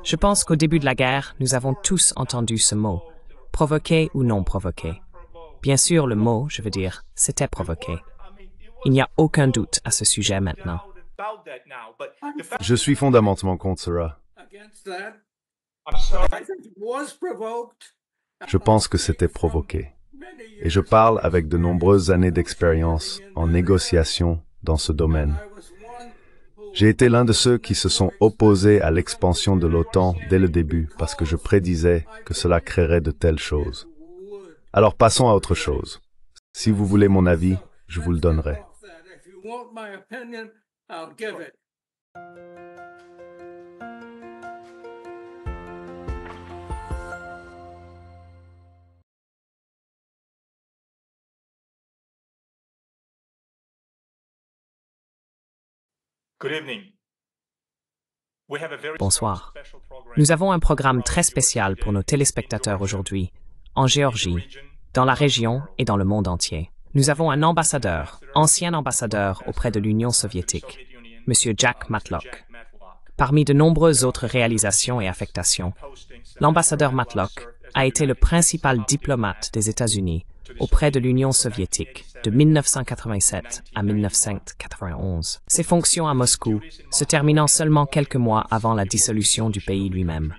Je pense qu'au début de la guerre, nous avons tous entendu ce mot, provoqué ou non provoqué. Bien sûr, le mot, je veux dire, c'était provoqué. Il n'y a aucun doute à ce sujet maintenant. Je suis fondamentalement contre cela. Je pense que c'était provoqué. Et je parle avec de nombreuses années d'expérience en négociation dans ce domaine. J'ai été l'un de ceux qui se sont opposés à l'expansion de l'OTAN dès le début parce que je prédisais que cela créerait de telles choses. Alors passons à autre chose. Si vous voulez mon avis, je vous le donnerai. Bonsoir. Nous avons un programme très spécial pour nos téléspectateurs aujourd'hui, en Géorgie, dans la région et dans le monde entier. Nous avons un ambassadeur, ancien ambassadeur auprès de l'Union soviétique, M. Jack Matlock. Parmi de nombreuses autres réalisations et affectations, l'ambassadeur Matlock a été le principal diplomate des États-Unis auprès de l'Union soviétique de 1987 à 1991. Ses fonctions à Moscou se terminant seulement quelques mois avant la dissolution du pays lui-même.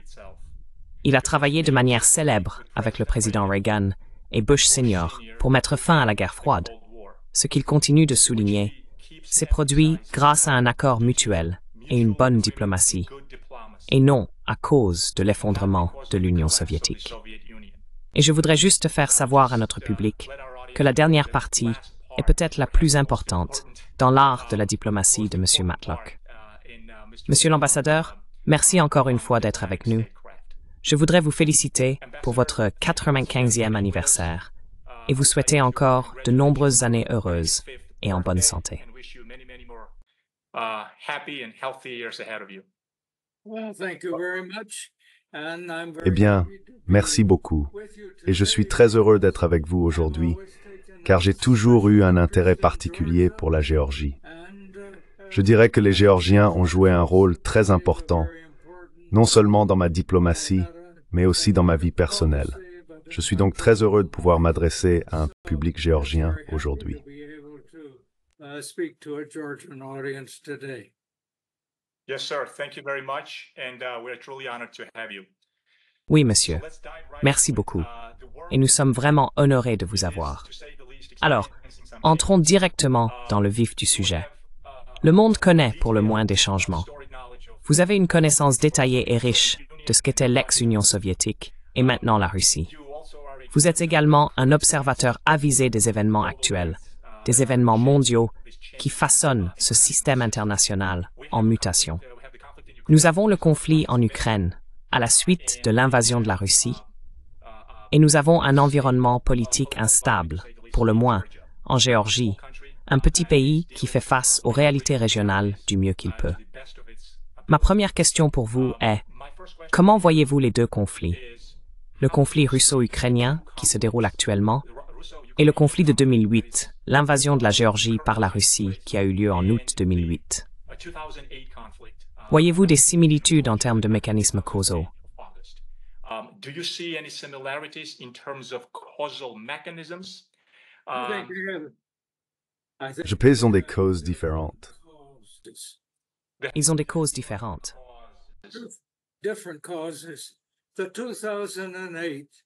Il a travaillé de manière célèbre avec le président Reagan et Bush Senior pour mettre fin à la guerre froide. Ce qu'il continue de souligner, s'est produit grâce à un accord mutuel et une bonne diplomatie, et non à cause de l'effondrement de l'Union soviétique. Et je voudrais juste faire savoir à notre public que la dernière partie est peut-être la plus importante dans l'art de la diplomatie de M. Matlock. Monsieur l'ambassadeur, merci encore une fois d'être avec nous. Je voudrais vous féliciter pour votre 95e anniversaire et vous souhaiter encore de nombreuses années heureuses et en bonne santé. Eh bien, merci beaucoup. Et je suis très heureux d'être avec vous aujourd'hui, car j'ai toujours eu un intérêt particulier pour la Géorgie. Je dirais que les Géorgiens ont joué un rôle très important, non seulement dans ma diplomatie, mais aussi dans ma vie personnelle. Je suis donc très heureux de pouvoir m'adresser à un public géorgien aujourd'hui. Oui, monsieur. Merci beaucoup. Et nous sommes vraiment honorés de vous avoir. Alors, entrons directement dans le vif du sujet. Le monde connaît pour le moins des changements. Vous avez une connaissance détaillée et riche de ce qu'était l'ex-Union soviétique et maintenant la Russie. Vous êtes également un observateur avisé des événements actuels, des événements mondiaux qui façonnent ce système international en mutation. Nous avons le conflit en Ukraine à la suite de l'invasion de la Russie et nous avons un environnement politique instable, pour le moins, en Géorgie, un petit pays qui fait face aux réalités régionales du mieux qu'il peut. Ma première question pour vous est, comment voyez-vous les deux conflits? Le conflit russo-ukrainien qui se déroule actuellement et le conflit de 2008, l'invasion de la Géorgie par la Russie qui a eu lieu en août 2008. Voyez-vous des similitudes en termes de mécanismes causaux? Je pense qu'ils ont des causes différentes. Ils ont des causes différentes.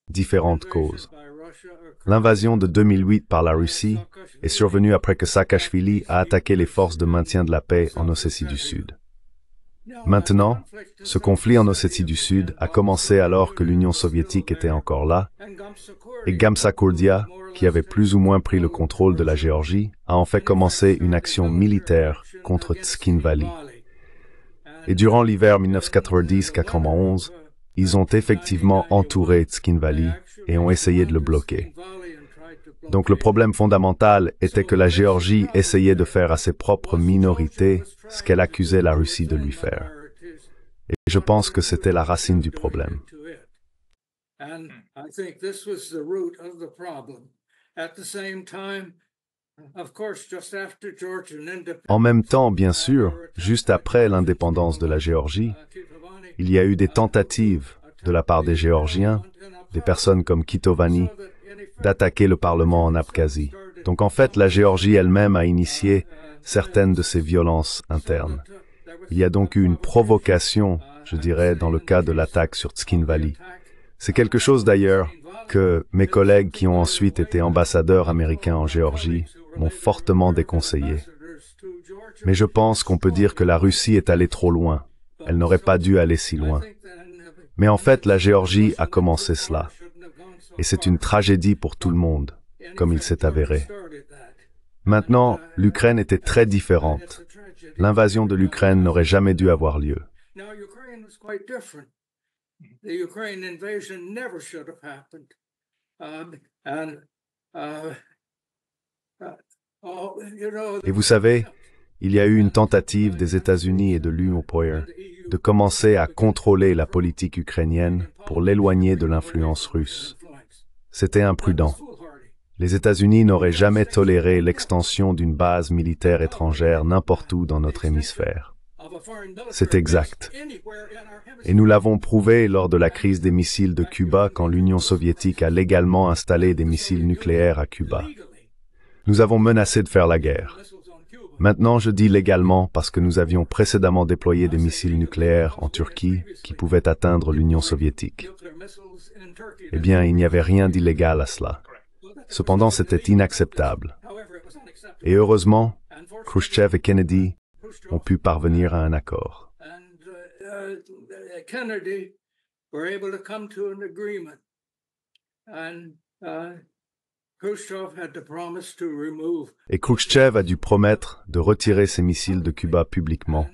Différentes causes. L'invasion de 2008 par la Russie est survenue après que Saakashvili a attaqué les forces de maintien de la paix en Ossétie du Sud. Maintenant, ce conflit en Ossétie du Sud a commencé alors que l'Union soviétique était encore là, et Gamsa-Kourdia, qui avait plus ou moins pris le contrôle de la Géorgie, a en fait commencé une action militaire contre Tskinvali. Et durant l'hiver 1990-91, ils ont effectivement entouré Tskinvali et ont essayé de le bloquer. Donc le problème fondamental était que la Géorgie essayait de faire à ses propres minorités ce qu'elle accusait la Russie de lui faire. Et je pense que c'était la racine du problème. En même temps, bien sûr, juste après l'indépendance de la Géorgie, il y a eu des tentatives de la part des Géorgiens, des personnes comme Kitovani, d'attaquer le Parlement en Abkhazie. Donc en fait, la Géorgie elle-même a initié certaines de ces violences internes. Il y a donc eu une provocation, je dirais, dans le cas de l'attaque sur Tskinvali. C'est quelque chose d'ailleurs que mes collègues qui ont ensuite été ambassadeurs américains en Géorgie m'ont fortement déconseillé. Mais je pense qu'on peut dire que la Russie est allée trop loin. Elle n'aurait pas dû aller si loin. Mais en fait, la Géorgie a commencé cela. Et c'est une tragédie pour tout le monde, comme il s'est avéré. Maintenant, l'Ukraine était très différente. L'invasion de l'Ukraine n'aurait jamais dû avoir lieu. Et vous savez, il y a eu une tentative des États-Unis et de l'UE de commencer à contrôler la politique ukrainienne pour l'éloigner de l'influence russe. C'était imprudent. Les États-Unis n'auraient jamais toléré l'extension d'une base militaire étrangère n'importe où dans notre hémisphère. C'est exact. Et nous l'avons prouvé lors de la crise des missiles de Cuba quand l'Union soviétique a légalement installé des missiles nucléaires à Cuba. Nous avons menacé de faire la guerre. Maintenant, je dis légalement parce que nous avions précédemment déployé des missiles nucléaires en Turquie qui pouvaient atteindre l'Union soviétique. Eh bien, il n'y avait rien d'illégal à cela. Cependant, c'était inacceptable. Et heureusement, Khrouchtchev et Kennedy ont pu parvenir à un accord. Et Khrouchtchev a dû promettre de retirer ses missiles de Cuba publiquement.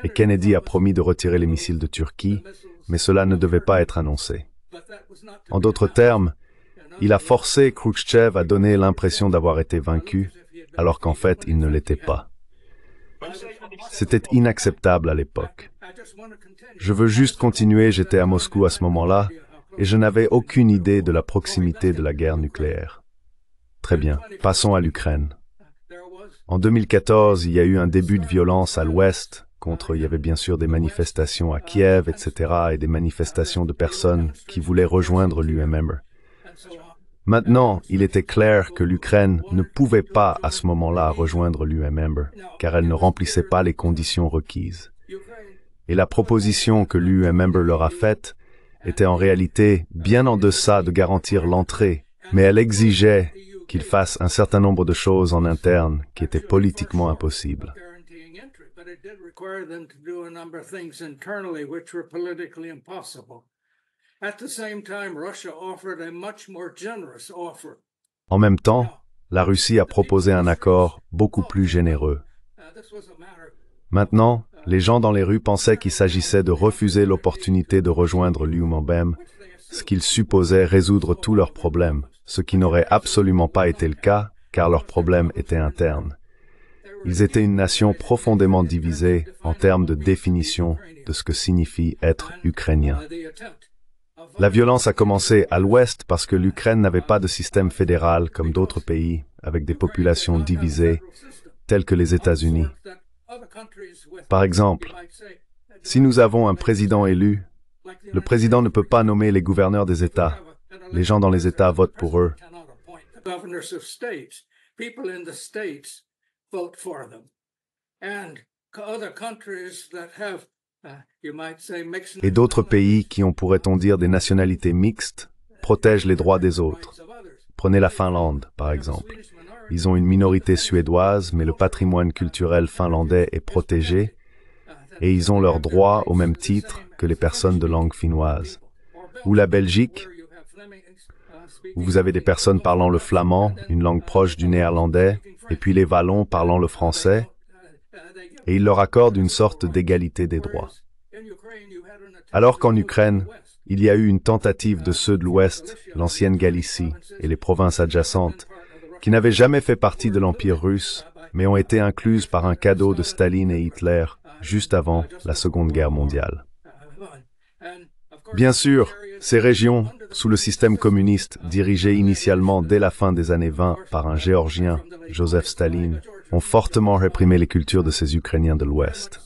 Et Kennedy a promis de retirer les missiles de Turquie, mais cela ne devait pas être annoncé. En d'autres termes, il a forcé Khrouchtchev à donner l'impression d'avoir été vaincu, alors qu'en fait, il ne l'était pas. C'était inacceptable à l'époque. Je veux juste continuer, j'étais à Moscou à ce moment-là, et je n'avais aucune idée de la proximité de la guerre nucléaire. Très bien, passons à l'Ukraine. En 2014, il y a eu un début de violence à l'ouest, il y avait bien sûr des manifestations à Kiev, etc., et des manifestations de personnes qui voulaient rejoindre l'UMM. Maintenant, il était clair que l'Ukraine ne pouvait pas à ce moment-là rejoindre l'UMM, car elle ne remplissait pas les conditions requises. Et la proposition que l'UMM leur a faite était en réalité bien en deçà de garantir l'entrée, mais elle exigeait qu'ils fassent un certain nombre de choses en interne qui étaient politiquement impossibles. En même temps, la Russie a proposé un accord beaucoup plus généreux. Maintenant, les gens dans les rues pensaient qu'il s'agissait de refuser l'opportunité de rejoindre l'UMM, ce qu'ils supposaient résoudre tous leurs problèmes, ce qui n'aurait absolument pas été le cas, car leurs problèmes étaient internes. Ils étaient une nation profondément divisée en termes de définition de ce que signifie être ukrainien. La violence a commencé à l'ouest parce que l'Ukraine n'avait pas de système fédéral comme d'autres pays, avec des populations divisées, telles que les États-Unis. Par exemple, si nous avons un président élu, le président ne peut pas nommer les gouverneurs des États. Les gens dans les États votent pour eux. Et d'autres pays qui ont, pourrait-on dire, des nationalités mixtes, protègent les droits des autres. Prenez la Finlande, par exemple. Ils ont une minorité suédoise, mais le patrimoine culturel finlandais est protégé, et ils ont leurs droits au même titre que les personnes de langue finnoise. Ou la Belgique, où vous avez des personnes parlant le flamand, une langue proche du néerlandais, et puis les Wallons parlant le français, et ils leur accordent une sorte d'égalité des droits. Alors qu'en Ukraine, il y a eu une tentative de ceux de l'Ouest, l'ancienne Galicie et les provinces adjacentes, qui n'avaient jamais fait partie de l'Empire russe, mais ont été incluses par un cadeau de Staline et Hitler juste avant la Seconde Guerre mondiale. Bien sûr, ces régions sous le système communiste dirigé initialement dès la fin des années 20 par un Géorgien, Joseph Staline, ont fortement réprimé les cultures de ces Ukrainiens de l'Ouest.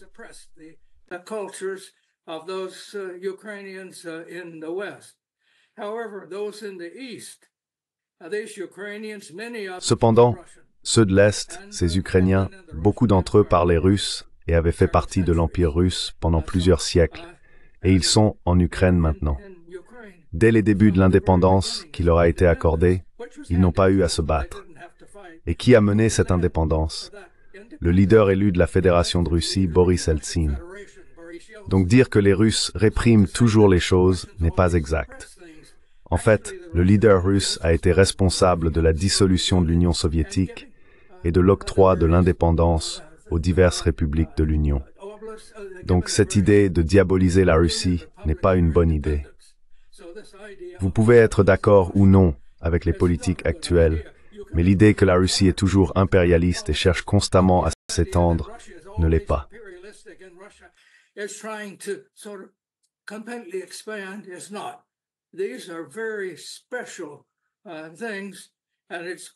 Cependant, ceux de l'Est, ces Ukrainiens, beaucoup d'entre eux parlaient russe et avaient fait partie de l'Empire russe pendant plusieurs siècles, et ils sont en Ukraine maintenant. Dès les débuts de l'indépendance qui leur a été accordée, ils n'ont pas eu à se battre. Et qui a mené cette indépendance? Le leader élu de la Fédération de Russie, Boris Eltsine. Donc dire que les Russes répriment toujours les choses n'est pas exact. En fait, le leader russe a été responsable de la dissolution de l'Union soviétique et de l'octroi de l'indépendance aux diverses républiques de l'Union. Donc cette idée de diaboliser la Russie n'est pas une bonne idée. Vous pouvez être d'accord ou non avec les politiques actuelles, mais l'idée que la Russie est toujours impérialiste et cherche constamment à s'étendre ne l'est pas.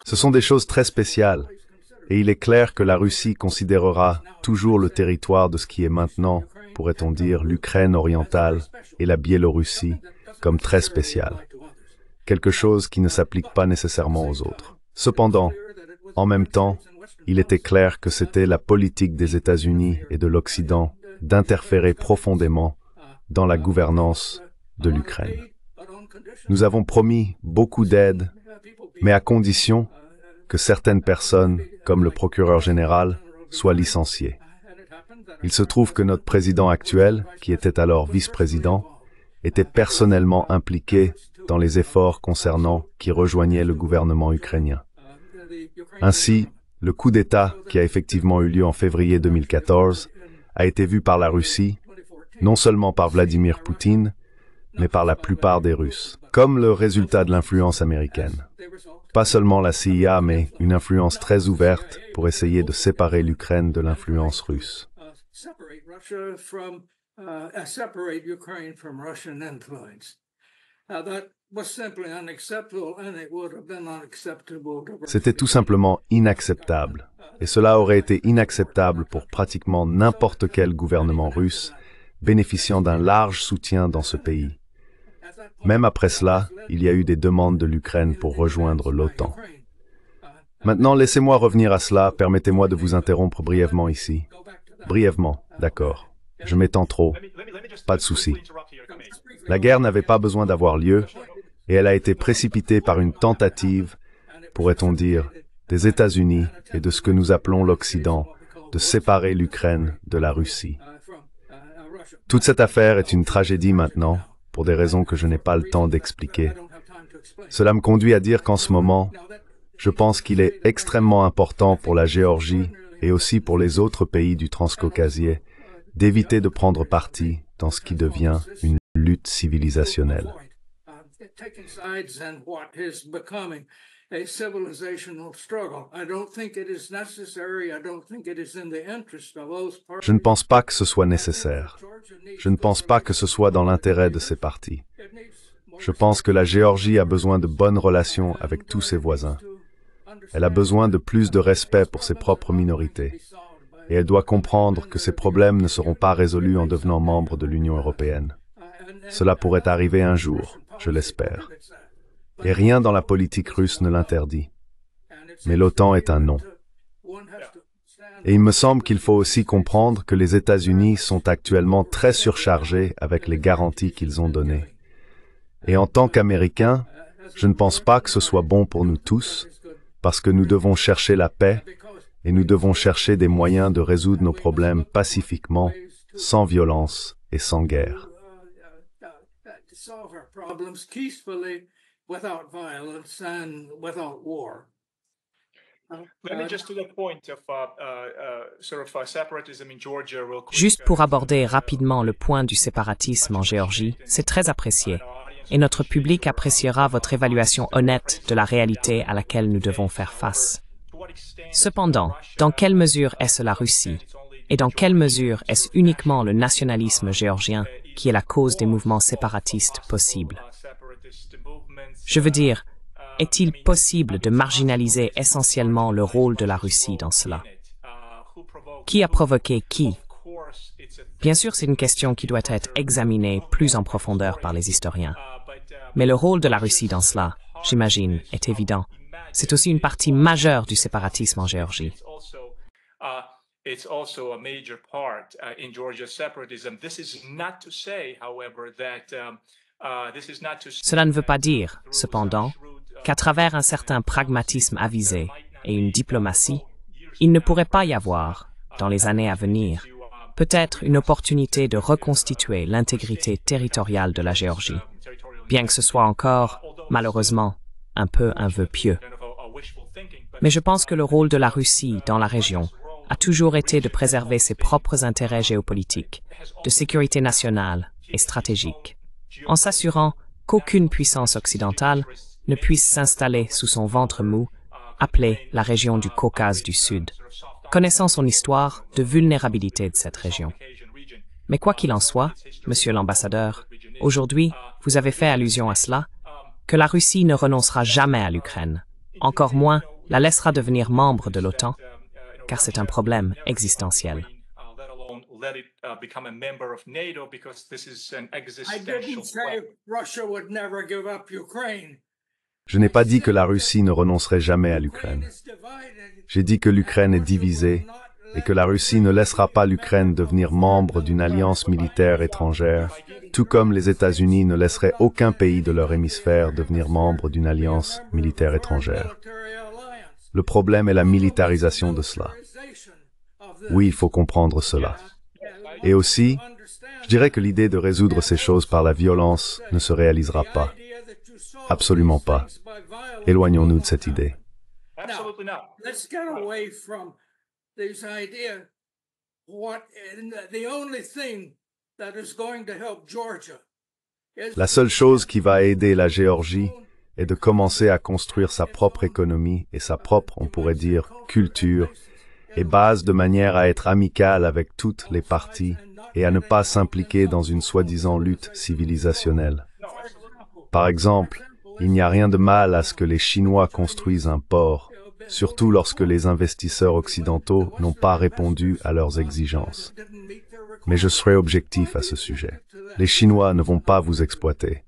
Ce sont des choses très spéciales, et il est clair que la Russie considérera toujours le territoire de ce qui est maintenant, pourrait-on dire, l'Ukraine orientale et la Biélorussie, comme très spécial. Quelque chose qui ne s'applique pas nécessairement aux autres. Cependant, en même temps, il était clair que c'était la politique des États-Unis et de l'Occident d'interférer profondément dans la gouvernance de l'Ukraine. Nous avons promis beaucoup d'aide, mais à condition que certaines personnes, comme le procureur général, soient licenciées. Il se trouve que notre président actuel, qui était alors vice-président, était personnellement impliqué dans les efforts concernant qui rejoignaient le gouvernement ukrainien. Ainsi, le coup d'État qui a effectivement eu lieu en février 2014 a été vu par la Russie, non seulement par Vladimir Poutine, mais par la plupart des Russes, comme le résultat de l'influence américaine. Pas seulement la CIA, mais une influence très ouverte pour essayer de séparer l'Ukraine de l'influence russe. C'était tout simplement inacceptable, et cela aurait été inacceptable pour pratiquement n'importe quel gouvernement russe bénéficiant d'un large soutien dans ce pays. Même après cela, il y a eu des demandes de l'Ukraine pour rejoindre l'OTAN. Maintenant, laissez-moi revenir à cela, permettez-moi de vous interrompre brièvement ici. Brièvement, d'accord. Je m'étends trop. Pas de souci. La guerre n'avait pas besoin d'avoir lieu, et elle a été précipitée par une tentative, pourrait-on dire, des États-Unis et de ce que nous appelons l'Occident, de séparer l'Ukraine de la Russie. Toute cette affaire est une tragédie maintenant, pour des raisons que je n'ai pas le temps d'expliquer. Cela me conduit à dire qu'en ce moment, je pense qu'il est extrêmement important pour la Géorgie et aussi pour les autres pays du Transcaucasien d'éviter de prendre parti dans ce qui devient une lutte civilisationnelle. Je ne pense pas que ce soit nécessaire. Je ne pense pas que ce soit dans l'intérêt de ces partis. Je pense que la Géorgie a besoin de bonnes relations avec tous ses voisins. Elle a besoin de plus de respect pour ses propres minorités. Et elle doit comprendre que ces problèmes ne seront pas résolus en devenant membre de l'Union européenne. Cela pourrait arriver un jour, je l'espère. Et rien dans la politique russe ne l'interdit. Mais l'OTAN est un non. Et il me semble qu'il faut aussi comprendre que les États-Unis sont actuellement très surchargés avec les garanties qu'ils ont données. Et en tant qu'Américains, je ne pense pas que ce soit bon pour nous tous, parce que nous devons chercher la paix et nous devons chercher des moyens de résoudre nos problèmes pacifiquement, sans violence et sans guerre. Juste pour aborder rapidement le point du séparatisme en Géorgie, c'est très apprécié, et notre public appréciera votre évaluation honnête de la réalité à laquelle nous devons faire face. Cependant, dans quelle mesure est-ce la Russie, et dans quelle mesure est-ce uniquement le nationalisme géorgien qui est la cause des mouvements séparatistes possibles? Je veux dire, est-il possible de marginaliser essentiellement le rôle de la Russie dans cela? Qui a provoqué qui? Bien sûr, c'est une question qui doit être examinée plus en profondeur par les historiens. Mais le rôle de la Russie dans cela, j'imagine, est évident. C'est aussi une partie majeure du séparatisme en Géorgie. It's also a major part in Georgia's separatism. This is not to say, however, that Cela ne veut pas dire, cependant, qu'à travers un certain pragmatisme avisé et une diplomatie, il ne pourrait pas y avoir, dans les années à venir, peut-être une opportunité de reconstituer l'intégrité territoriale de la Géorgie, bien que ce soit encore, malheureusement, un peu un vœu pieux. Mais je pense que le rôle de la Russie dans la région a toujours été de préserver ses propres intérêts géopolitiques, de sécurité nationale et stratégique, en s'assurant qu'aucune puissance occidentale ne puisse s'installer sous son ventre mou, appelé la région du Caucase du Sud, connaissant son histoire de vulnérabilité de cette région. Mais quoi qu'il en soit, Monsieur l'ambassadeur, aujourd'hui, vous avez fait allusion à cela, que la Russie ne renoncera jamais à l'Ukraine, encore moins la laissera devenir membre de l'OTAN, car c'est un problème existentiel. Je n'ai pas dit que la Russie ne renoncerait jamais à l'Ukraine. J'ai dit que l'Ukraine est divisée et que la Russie ne laissera pas l'Ukraine devenir membre d'une alliance militaire étrangère, tout comme les États-Unis ne laisseraient aucun pays de leur hémisphère devenir membre d'une alliance militaire étrangère. Le problème est la militarisation de cela. Oui, il faut comprendre cela. Et aussi, je dirais que l'idée de résoudre ces choses par la violence ne se réalisera pas. Absolument pas. Éloignons-nous de cette idée. La seule chose qui va aider la Géorgie est de commencer à construire sa propre économie et sa propre, on pourrait dire, culture, et base de manière à être amicale avec toutes les parties et à ne pas s'impliquer dans une soi-disant lutte civilisationnelle. Par exemple, il n'y a rien de mal à ce que les Chinois construisent un port, surtout lorsque les investisseurs occidentaux n'ont pas répondu à leurs exigences. Mais je serai objectif à ce sujet. Les Chinois ne vont pas vous exploiter.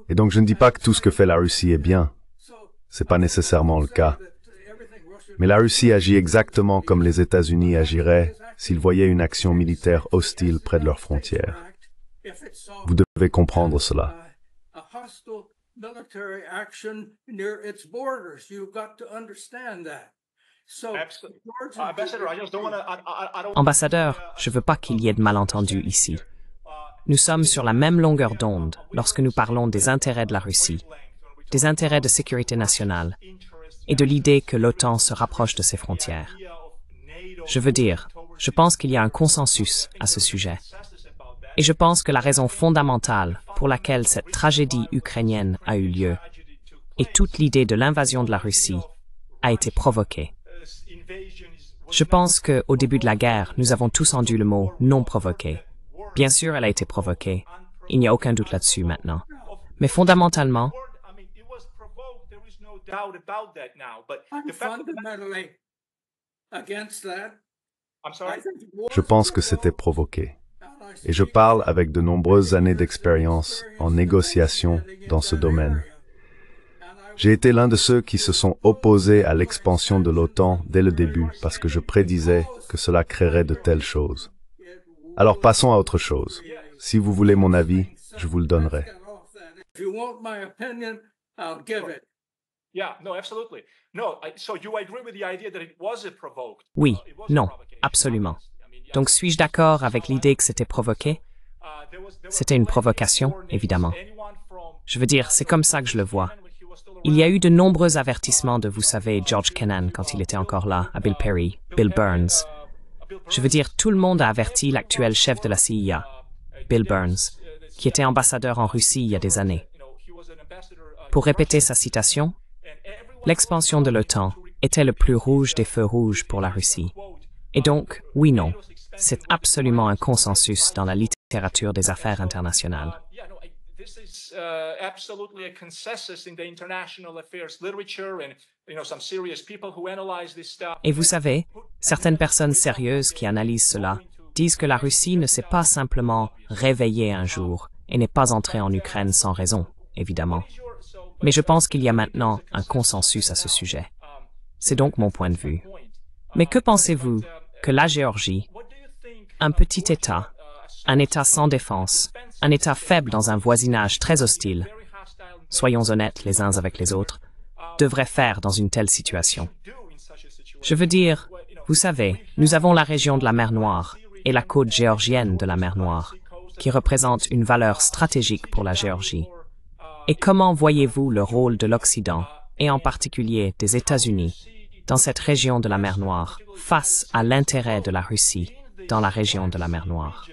Et donc je ne dis pas que tout ce que fait la Russie est bien. C'est pas nécessairement le cas. Mais la Russie agit exactement comme les États-Unis agiraient s'ils voyaient une action militaire hostile près de leurs frontières. Vous devez comprendre cela. Ambassadeur, je ne veux pas qu'il y ait de malentendus ici. Nous sommes sur la même longueur d'onde lorsque nous parlons des intérêts de la Russie, des intérêts de sécurité nationale et de l'idée que l'OTAN se rapproche de ses frontières. Je veux dire, je pense qu'il y a un consensus à ce sujet. Et je pense que la raison fondamentale pour laquelle cette tragédie ukrainienne a eu lieu et toute l'idée de l'invasion de la Russie a été provoquée. Je pense qu'au début de la guerre, nous avons tous entendu le mot « non provoqué ». Bien sûr, elle a été provoquée. Il n'y a aucun doute là-dessus maintenant. Mais fondamentalement, je pense que c'était provoqué. Et je parle avec de nombreuses années d'expérience en négociation dans ce domaine. J'ai été l'un de ceux qui se sont opposés à l'expansion de l'OTAN dès le début parce que je prédisais que cela créerait de telles choses. Alors passons à autre chose. Si vous voulez mon avis, je vous le donnerai. Oui, non, absolument. Donc suis-je d'accord avec l'idée que c'était provoqué? C'était une provocation, évidemment. Je veux dire, c'est comme ça que je le vois. Il y a eu de nombreux avertissements de, vous savez, George Kennan quand il était encore là, à Bill Perry, Bill Burns. Je veux dire, tout le monde a averti l'actuel chef de la CIA, Bill Burns, qui était ambassadeur en Russie il y a des années. Pour répéter sa citation, l'expansion de l'OTAN était le plus rouge des feux rouges pour la Russie. Et donc, oui, non, c'est absolument un consensus dans la littérature des affaires internationales. it's absolutely a consensus in the international affairs literature and some serious people who analyze this stuff. Et vous savez, certaines personnes sérieuses qui analysent cela disent que la Russie ne s'est pas simplement réveillée un jour et n'est pas entrée en Ukraine sans raison, évidemment. Mais je pense qu'il y a maintenant un consensus à ce sujet. C'est donc mon point de vue. Mais que pensez-vous que la Géorgie, un petit État, un État sans défense, un État faible dans un voisinage très hostile, soyons honnêtes les uns avec les autres, devrait faire dans une telle situation? Je veux dire, vous savez, nous avons la région de la mer Noire et la côte géorgienne de la mer Noire, qui représentent une valeur stratégique pour la Géorgie. Et comment voyez-vous le rôle de l'Occident, et en particulier des États-Unis, dans cette région de la mer Noire, face à l'intérêt de la Russie dans la région de la mer Noire?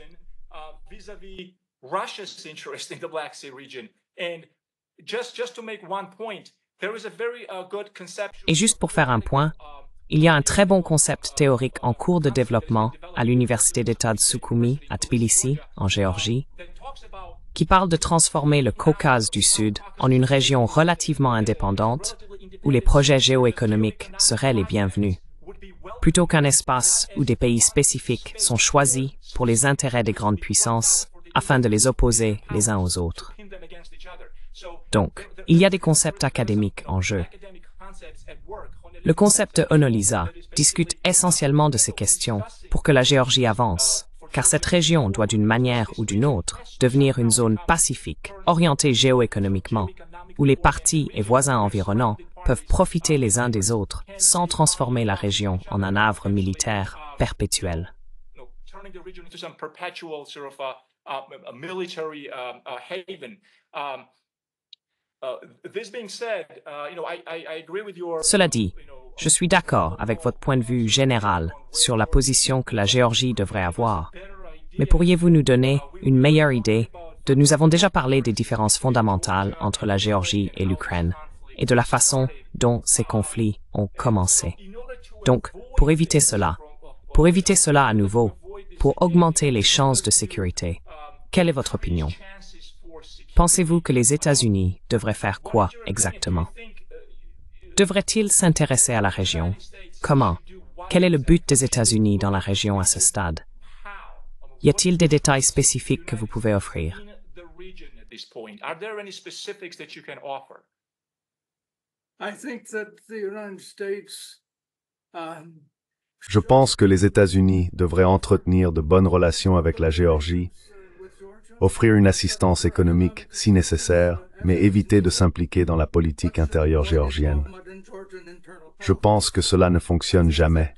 Vis-à-vis Russia's interest in the Black Sea region. And just to make one point, there is a very good conceptual... Et juste pour faire un point, il y a un très bon concept théorique en cours de développement à l'Université d'État de Sukhumi à Tbilissi, en Géorgie, qui parle de transformer le Caucase du Sud en une région relativement indépendante où les projets géoéconomiques seraient les bienvenus, plutôt qu'un espace où des pays spécifiques sont choisis pour les intérêts des grandes puissances afin de les opposer les uns aux autres. Donc, il y a des concepts académiques en jeu. Le concept de Onolisa discute essentiellement de ces questions pour que la Géorgie avance, car cette région doit d'une manière ou d'une autre devenir une zone pacifique, orientée géoéconomiquement, où les partis et voisins environnants peuvent profiter les uns des autres sans transformer la région en un havre militaire perpétuel. Cela dit, je suis d'accord avec votre point de vue général sur la position que la Géorgie devrait avoir, mais pourriez-vous nous donner une meilleure idée de... Nous avons déjà parlé des différences fondamentales entre la Géorgie et l'Ukraine et de la façon dont ces conflits ont commencé. Donc, pour éviter cela à nouveau, pour augmenter les chances de sécurité, quelle est votre opinion? Pensez-vous que les États-Unis devraient faire quoi exactement? Devraient-ils s'intéresser à la région? Comment? Quel est le but des États-Unis dans la région à ce stade? Y a-t-il des détails spécifiques que vous pouvez offrir? Je pense que les États-Unis devraient entretenir de bonnes relations avec la Géorgie, offrir une assistance économique si nécessaire, mais éviter de s'impliquer dans la politique intérieure géorgienne. Je pense que cela ne fonctionne jamais.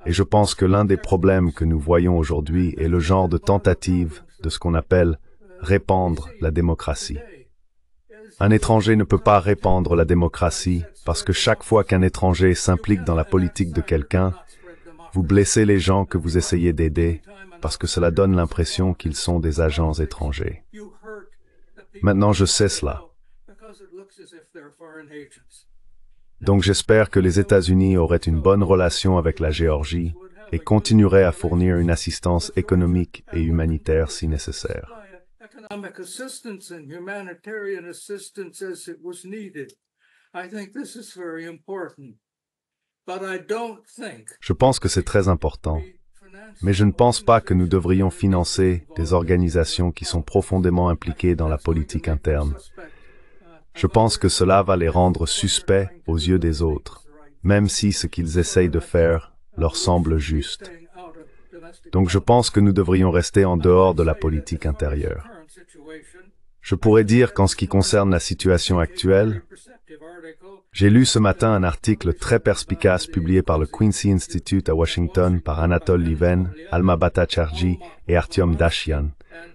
Et je pense que l'un des problèmes que nous voyons aujourd'hui est le genre de tentative de ce qu'on appelle répandre la démocratie. Un étranger ne peut pas répandre la démocratie parce que chaque fois qu'un étranger s'implique dans la politique de quelqu'un, vous blessez les gens que vous essayez d'aider parce que cela donne l'impression qu'ils sont des agents étrangers. Maintenant, je sais cela. Donc j'espère que les États-Unis auraient une bonne relation avec la Géorgie et continueraient à fournir une assistance économique et humanitaire si nécessaire. Je pense que c'est très important, mais je ne pense pas que nous devrions financer des organisations qui sont profondément impliquées dans la politique interne. Je pense que cela va les rendre suspects aux yeux des autres, même si ce qu'ils essayent de faire leur semble juste. Donc je pense que nous devrions rester en dehors de la politique intérieure. Je pourrais dire qu'en ce qui concerne la situation actuelle, j'ai lu ce matin un article très perspicace publié par le Quincy Institute à Washington par Anatole Lieven, Alma Bhattacharjee et Artyom Dashian.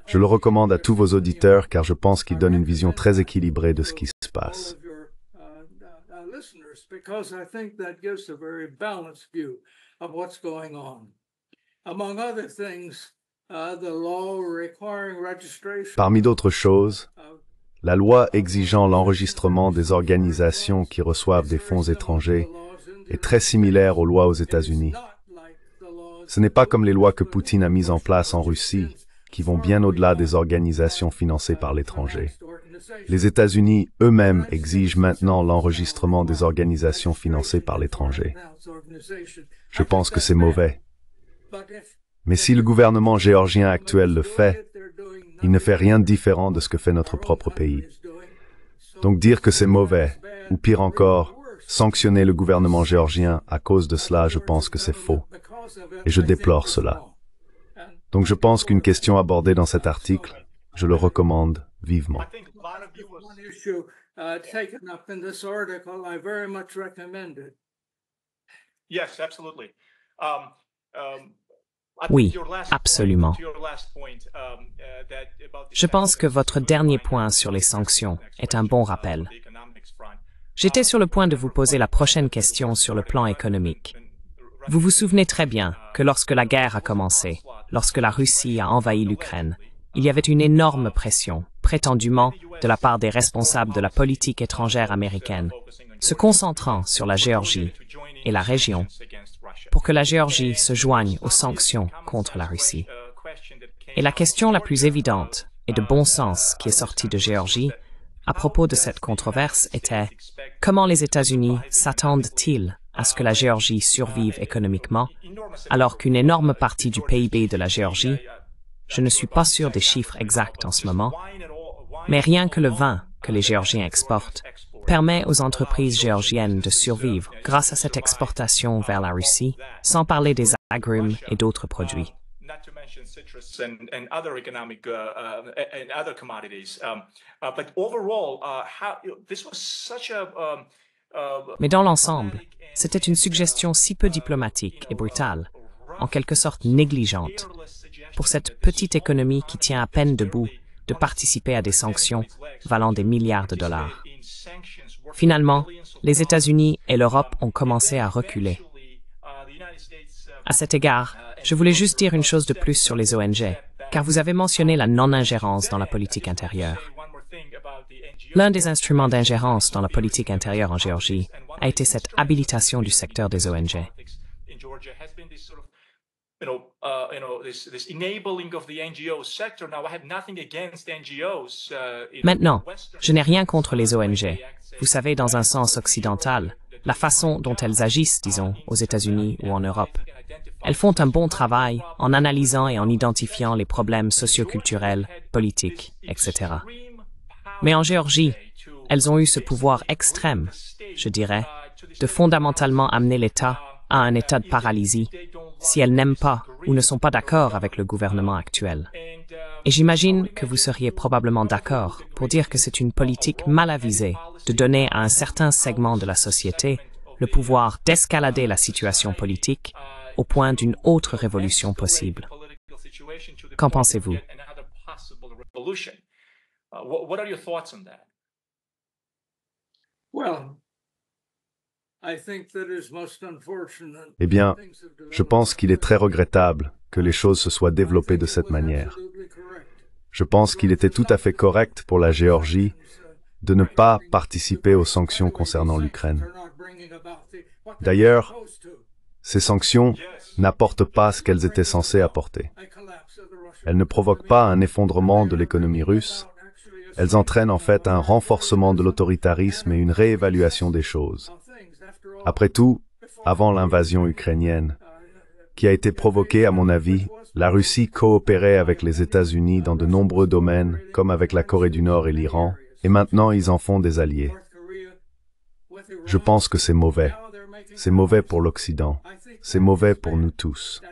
Je le recommande à tous vos auditeurs car je pense qu'il donne une vision très équilibrée de ce qui se passe. Parmi d'autres choses, la loi exigeant l'enregistrement des organisations qui reçoivent des fonds étrangers est très similaire aux lois aux États-Unis. Ce n'est pas comme les lois que Poutine a mises en place en Russie, qui vont bien au-delà des organisations financées par l'étranger. Les États-Unis eux-mêmes exigent maintenant l'enregistrement des organisations financées par l'étranger. Je pense que c'est mauvais. Mais si le gouvernement géorgien actuel le fait, il ne fait rien de différent de ce que fait notre propre pays. Donc dire que c'est mauvais, ou pire encore, sanctionner le gouvernement géorgien à cause de cela, je pense que c'est faux. Et je déplore cela. Donc je pense qu'une question abordée dans cet article, je le recommande vivement. Oui, absolument. Je pense que votre dernier point sur les sanctions est un bon rappel. J'étais sur le point de vous poser la prochaine question sur le plan économique. Vous vous souvenez très bien que lorsque la guerre a commencé, lorsque la Russie a envahi l'Ukraine, il y avait une énorme pression, prétendument, de la part des responsables de la politique étrangère américaine, se concentrant sur la Géorgie et la région, pour que la Géorgie se joigne aux sanctions contre la Russie. Et la question la plus évidente et de bon sens qui est sortie de Géorgie à propos de cette controverse était « Comment les États-Unis s'attendent-ils à ce que la Géorgie survive économiquement, alors qu'une énorme partie du PIB de la Géorgie, je ne suis pas sûr des chiffres exacts en ce moment, mais rien que le vin que les Géorgiens exportent permet aux entreprises géorgiennes de survivre grâce à cette exportation vers la Russie, sans parler des agrumes et d'autres produits. Mais dans l'ensemble, c'était une suggestion si peu diplomatique et brutale, en quelque sorte négligente, pour cette petite économie qui tient à peine debout de participer à des sanctions valant des milliards de dollars. Finalement, les États-Unis et l'Europe ont commencé à reculer. À cet égard, je voulais juste dire une chose de plus sur les ONG, car vous avez mentionné la non-ingérence dans la politique intérieure. L'un des instruments d'ingérence dans la politique intérieure en Géorgie a été cette habilitation du secteur des ONG. Maintenant, je n'ai rien contre les ONG. Vous savez, dans un sens occidental, la façon dont elles agissent, disons, aux États-Unis ou en Europe. Elles font un bon travail en analysant et en identifiant les problèmes socioculturels, politiques, etc. Mais en Géorgie, elles ont eu ce pouvoir extrême, je dirais, de fondamentalement amener l'État à un état de paralysie si elles n'aiment pas ou ne sont pas d'accord avec le gouvernement actuel. Et j'imagine que vous seriez probablement d'accord pour dire que c'est une politique mal avisée de donner à un certain segment de la société le pouvoir d'escalader la situation politique au point d'une autre révolution possible. Qu'en pensez-vous? Eh bien, je pense qu'il est très regrettable que les choses se soient développées de cette manière. Je pense qu'il était tout à fait correct pour la Géorgie de ne pas participer aux sanctions concernant l'Ukraine. D'ailleurs, ces sanctions n'apportent pas ce qu'elles étaient censées apporter. Elles ne provoquent pas un effondrement de l'économie russe, elles entraînent en fait un renforcement de l'autoritarisme et une réévaluation des choses. Après tout, avant l'invasion ukrainienne, qui a été provoquée, à mon avis, la Russie coopérait avec les États-Unis dans de nombreux domaines, comme avec la Corée du Nord et l'Iran, et maintenant ils en font des alliés. Je pense que c'est mauvais. C'est mauvais pour l'Occident. C'est mauvais pour nous tous.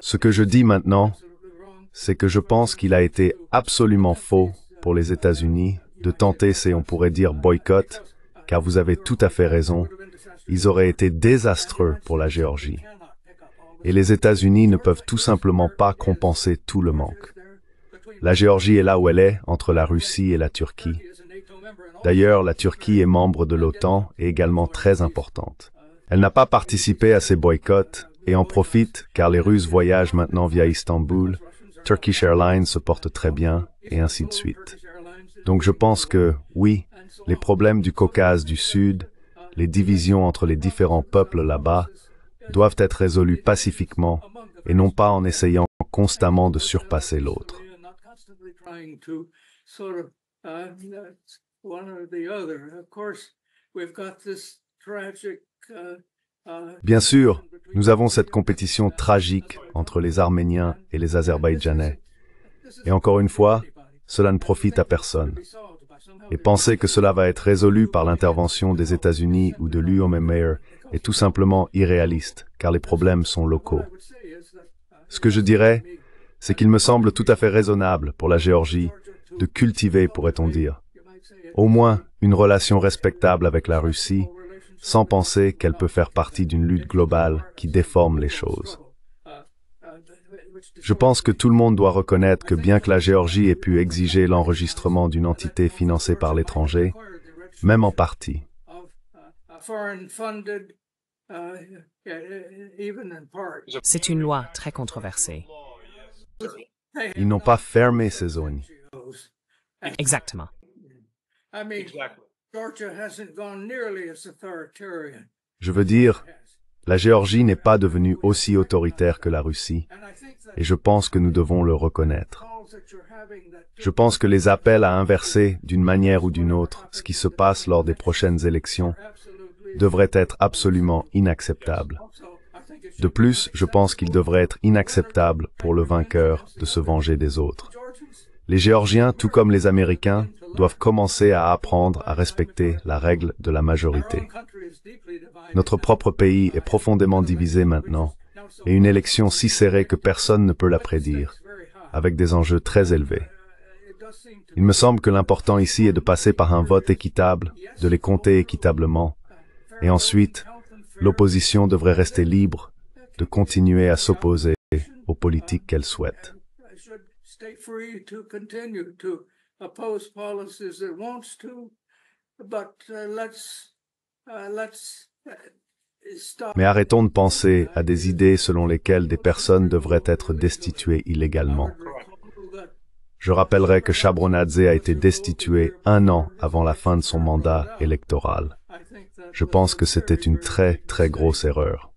Ce que je dis maintenant, c'est que je pense qu'il a été absolument faux pour les États-Unis de tenter ces, on pourrait dire, boycotts, car vous avez tout à fait raison, ils auraient été désastreux pour la Géorgie. Et les États-Unis ne peuvent tout simplement pas compenser tout le manque. La Géorgie est là où elle est, entre la Russie et la Turquie. D'ailleurs, la Turquie est membre de l'OTAN et également très importante. Elle n'a pas participé à ces boycotts et en profite car les Russes voyagent maintenant via Istanbul, Turkish Airlines se porte très bien, et ainsi de suite. Donc je pense que, oui, les problèmes du Caucase du Sud, les divisions entre les différents peuples là-bas, doivent être résolus pacifiquement et non pas en essayant constamment de surpasser l'autre. Bien sûr, nous avons cette compétition tragique entre les Arméniens et les Azerbaïdjanais. Et encore une fois, cela ne profite à personne. Et penser que cela va être résolu par l'intervention des États-Unis ou de l'UMMR est tout simplement irréaliste, car les problèmes sont locaux. Ce que je dirais, c'est qu'il me semble tout à fait raisonnable pour la Géorgie de cultiver, pourrait-on dire, au moins une relation respectable avec la Russie, sans penser qu'elle peut faire partie d'une lutte globale qui déforme les choses. Je pense que tout le monde doit reconnaître que bien que la Géorgie ait pu exiger l'enregistrement d'une entité financée par l'étranger, même en partie, C'est une loi très controversée. ils n'ont pas fermé ces zones. Exactement. Je veux dire, la Géorgie n'est pas devenue aussi autoritaire que la Russie, et je pense que nous devons le reconnaître. Je pense que les appels à inverser, d'une manière ou d'une autre, ce qui se passe lors des prochaines élections, devraient être absolument inacceptables. De plus, je pense qu'il devrait être inacceptable pour le vainqueur de se venger des autres. Les Géorgiens, tout comme les Américains, doivent commencer à apprendre à respecter la règle de la majorité. Notre propre pays est profondément divisé maintenant, et une élection si serrée que personne ne peut la prédire, avec des enjeux très élevés. Il me semble que l'important ici est de passer par un vote équitable, de les compter équitablement, et ensuite, l'opposition devrait rester libre de continuer à s'opposer aux politiques qu'elle souhaite. Mais arrêtons de penser à des idées selon lesquelles des personnes devraient être destituées illégalement. Je rappellerai que Shevardnadze a été destitué 1 an avant la fin de son mandat électoral. Je pense que c'était une très, très grosse erreur.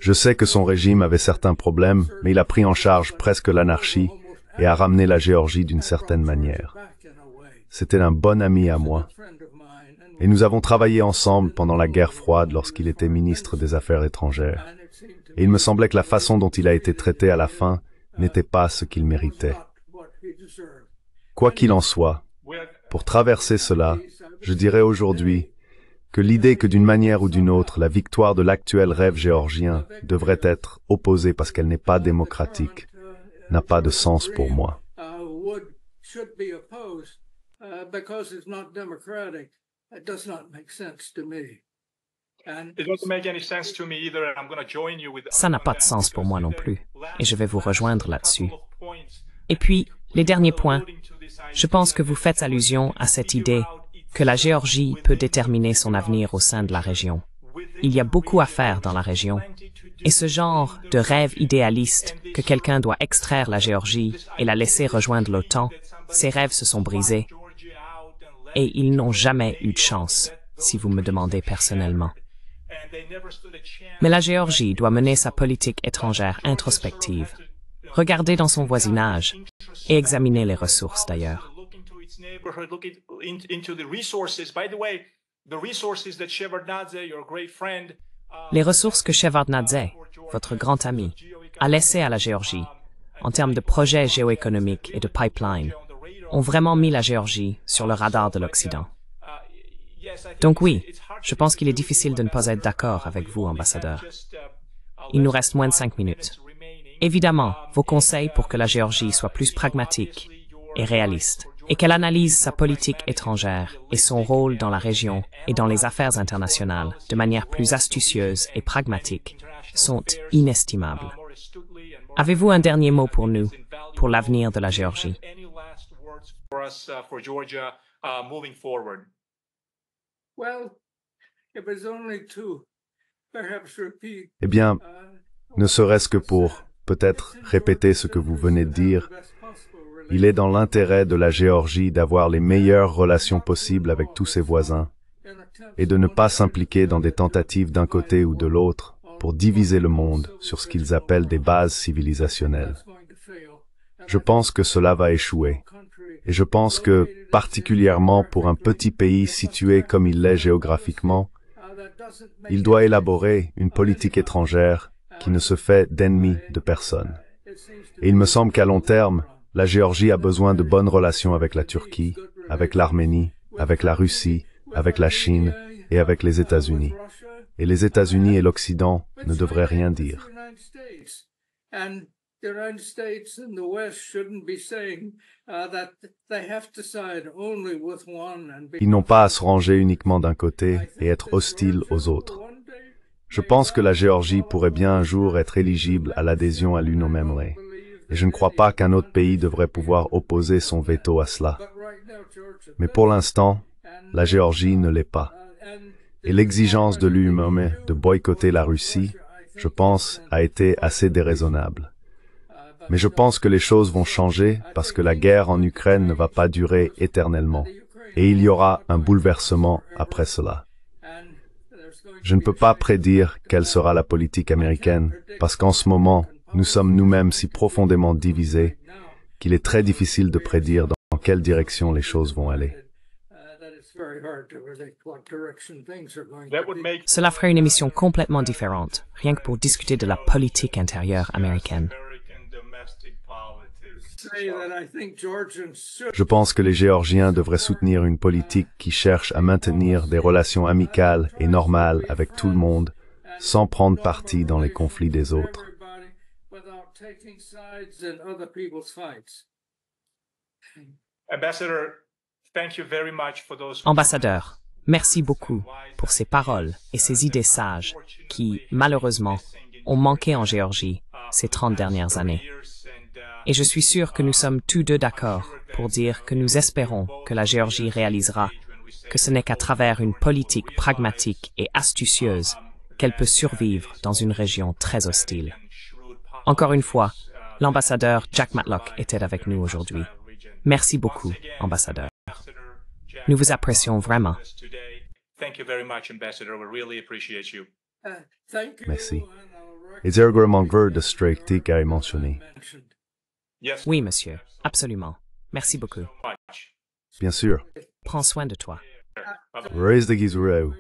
Je sais que son régime avait certains problèmes, mais il a pris en charge presque l'anarchie et a ramené la Géorgie d'une certaine manière. C'était un bon ami à moi. Et nous avons travaillé ensemble pendant la guerre froide lorsqu'il était ministre des Affaires étrangères. Et il me semblait que la façon dont il a été traité à la fin n'était pas ce qu'il méritait. Quoi qu'il en soit, pour traverser cela, je dirais aujourd'hui que l'idée que d'une manière ou d'une autre, la victoire de l'actuel rêve géorgien devrait être opposée parce qu'elle n'est pas démocratique, n'a pas de sens pour moi. Ça n'a pas de sens pour moi non plus, et je vais vous rejoindre là-dessus. Et puis, les derniers points. Je pense que vous faites allusion à cette idée que la Géorgie peut déterminer son avenir au sein de la région. Il y a beaucoup à faire dans la région. Et ce genre de rêve idéaliste que quelqu'un doit extraire la Géorgie et la laisser rejoindre l'OTAN, ces rêves se sont brisés. Et ils n'ont jamais eu de chance, si vous me demandez personnellement. Mais la Géorgie doit mener sa politique étrangère introspective, regarder dans son voisinage et examiner les ressources d'ailleurs. Les ressources que Shevardnadze, votre grand ami, a laissées à la Géorgie, en termes de projets géoéconomiques et de pipelines, ont vraiment mis la Géorgie sur le radar de l'Occident. Donc oui, je pense qu'il est difficile de ne pas être d'accord avec vous, ambassadeur. Il nous reste moins de 5 minutes. Évidemment, vos conseils pour que la Géorgie soit plus pragmatique et réaliste, et qu'elle analyse sa politique étrangère et son rôle dans la région et dans les affaires internationales de manière plus astucieuse et pragmatique, sont inestimables. Avez-vous un dernier mot pour nous, pour l'avenir de la Géorgie? Eh bien, ne serait-ce que pour peut-être répéter ce que vous venez de dire, Il est dans l'intérêt de la Géorgie d'avoir les meilleures relations possibles avec tous ses voisins et de ne pas s'impliquer dans des tentatives d'un côté ou de l'autre pour diviser le monde sur ce qu'ils appellent des bases civilisationnelles. Je pense que cela va échouer. Et je pense que, particulièrement pour un petit pays situé comme il l'est géographiquement, il doit élaborer une politique étrangère qui ne se fait d'ennemis de personne. Et il me semble qu'à long terme, la Géorgie a besoin de bonnes relations avec la Turquie, avec l'Arménie, avec la Russie, avec la Chine et avec les États-Unis. Et les États-Unis et l'Occident ne devraient rien dire. Ils n'ont pas à se ranger uniquement d'un côté et être hostiles aux autres. Je pense que la Géorgie pourrait bien un jour être éligible à l'adhésion à l'UNOMEMRE. Et je ne crois pas qu'un autre pays devrait pouvoir opposer son veto à cela. Mais pour l'instant, la Géorgie ne l'est pas. Et l'exigence de l'UNOMEMRE de boycotter la Russie, je pense, a été assez déraisonnable. Mais je pense que les choses vont changer parce que la guerre en Ukraine ne va pas durer éternellement. Et il y aura un bouleversement après cela. Je ne peux pas prédire quelle sera la politique américaine parce qu'en ce moment, nous sommes nous-mêmes si profondément divisés qu'il est très difficile de prédire dans quelle direction les choses vont aller. Cela ferait une émission complètement différente, rien que pour discuter de la politique intérieure américaine. Je pense que les Géorgiens devraient soutenir une politique qui cherche à maintenir des relations amicales et normales avec tout le monde, sans prendre parti dans les conflits des autres. Ambassadeur, merci beaucoup pour ces paroles et ces idées sages qui, malheureusement, ont manqué en Géorgie ces 30 dernières années. Et je suis sûr que nous sommes tous deux d'accord pour dire que nous espérons que la Géorgie réalisera que ce n'est qu'à travers une politique pragmatique et astucieuse qu'elle peut survivre dans une région très hostile. Encore une fois, l'ambassadeur Jack Matlock était avec nous aujourd'hui. Merci beaucoup, ambassadeur. Nous vous apprécions vraiment. Merci. Is er gremand de striktik à mentionner? Oui, monsieur, absolument. Merci beaucoup. Bien sûr. Prends soin de toi. Raise the Gizureu.